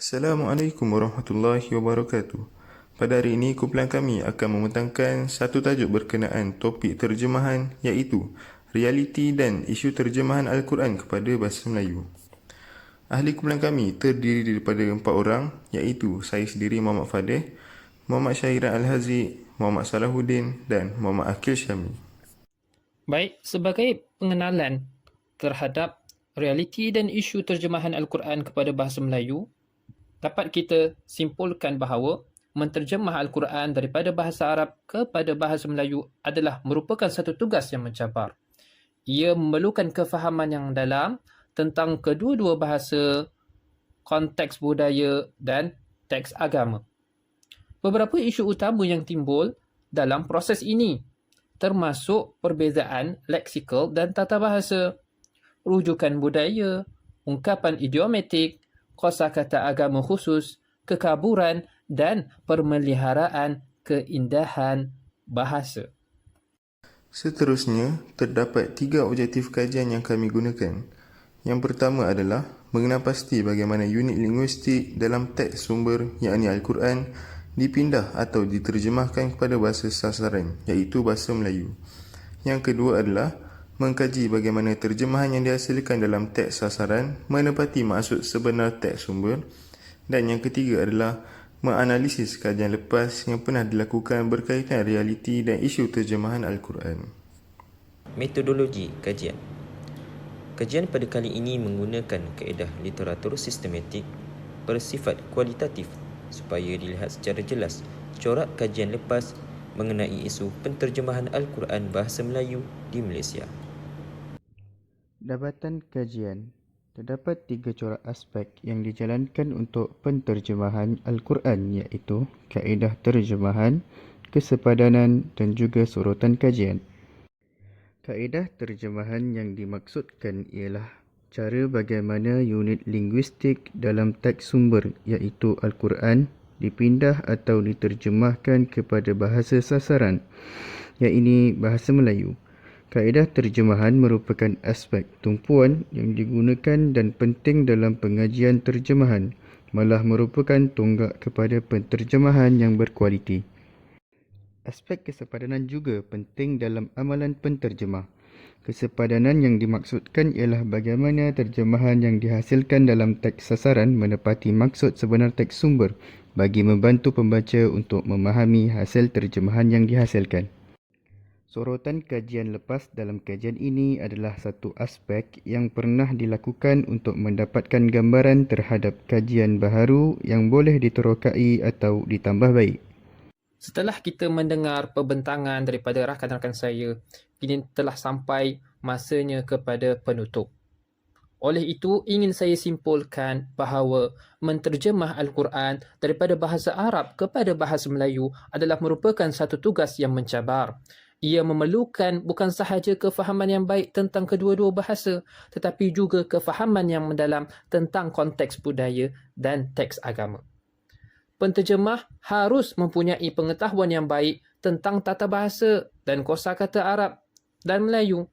Assalamualaikum warahmatullahi wabarakatuh. Pada hari ini, kumpulan kami akan membentangkan satu tajuk berkenaan topik terjemahan iaitu realiti dan isu terjemahan Al-Quran kepada bahasa Melayu. Ahli kumpulan kami terdiri daripada 4 orang iaitu saya sendiri Muhammad Fadeh, Muhammad Syahiran Al-Haziq, Muhammad Salahuddin dan Muhammad Akil Syami. Baik, sebagai pengenalan terhadap realiti dan isu terjemahan Al-Quran kepada bahasa Melayu, dapat kita simpulkan bahawa menterjemah Al-Quran daripada bahasa Arab kepada bahasa Melayu adalah merupakan satu tugas yang mencabar. Ia memerlukan kefahaman yang dalam tentang kedua-dua bahasa, konteks budaya dan teks agama. Beberapa isu utama yang timbul dalam proses ini termasuk perbezaan leksikal dan tata bahasa, rujukan budaya, ungkapan idiomatik, kosakata agama khusus, kekaburan dan permeliharaan keindahan bahasa. Seterusnya, terdapat 3 objektif kajian yang kami gunakan. Yang pertama adalah mengenal pasti bagaimana unit linguistik dalam teks sumber yakni Al-Quran dipindah atau diterjemahkan kepada bahasa sasaran iaitu bahasa Melayu. Yang kedua adalah mengkaji bagaimana terjemahan yang dihasilkan dalam teks sasaran menepati maksud sebenar teks sumber. Dan yang ketiga adalah menganalisis kajian lepas yang pernah dilakukan berkaitan realiti dan isu terjemahan Al-Quran. Metodologi kajian. Kajian pada kali ini menggunakan kaedah literatur sistematik bersifat kualitatif supaya dilihat secara jelas corak kajian lepas mengenai isu penterjemahan Al-Quran bahasa Melayu di Malaysia. Dapatan kajian. Terdapat 3 corak aspek yang dijalankan untuk penterjemahan Al-Quran iaitu kaedah terjemahan, kesepadanan dan juga sorotan kajian. Kaedah terjemahan yang dimaksudkan ialah cara bagaimana unit linguistik dalam teks sumber iaitu Al-Quran dipindah atau diterjemahkan kepada bahasa sasaran, iaitu bahasa Melayu. Kaedah terjemahan merupakan aspek tumpuan yang digunakan dan penting dalam pengajian terjemahan, malah merupakan tonggak kepada penterjemahan yang berkualiti. Aspek kesepadanan juga penting dalam amalan penterjemah. Kesepadanan yang dimaksudkan ialah bagaimana terjemahan yang dihasilkan dalam teks sasaran menepati maksud sebenar teks sumber bagi membantu pembaca untuk memahami hasil terjemahan yang dihasilkan. Sorotan kajian lepas dalam kajian ini adalah satu aspek yang pernah dilakukan untuk mendapatkan gambaran terhadap kajian baharu yang boleh diterokai atau ditambah baik. Setelah kita mendengar perbentangan daripada rakan-rakan saya, kini telah sampai masanya kepada penutup. Oleh itu, ingin saya simpulkan bahawa menterjemah Al-Quran daripada bahasa Arab kepada bahasa Melayu adalah merupakan satu tugas yang mencabar. Ia memerlukan bukan sahaja kefahaman yang baik tentang kedua-dua bahasa, tetapi juga kefahaman yang mendalam tentang konteks budaya dan teks agama. Penterjemah harus mempunyai pengetahuan yang baik tentang tata bahasa dan kosakata Arab dan Melayu.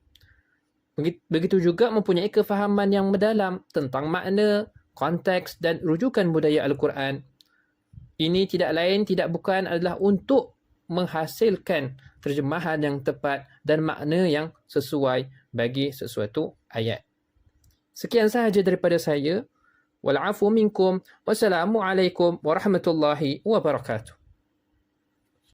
Begitu juga mempunyai kefahaman yang mendalam tentang makna, konteks dan rujukan budaya Al-Quran. Ini tidak lain tidak bukan adalah untuk menghasilkan terjemahan yang tepat dan makna yang sesuai bagi sesuatu ayat. Sekian sahaja daripada saya. Wal afu minkum. Wassalamualaikum warahmatullahi wabarakatuh.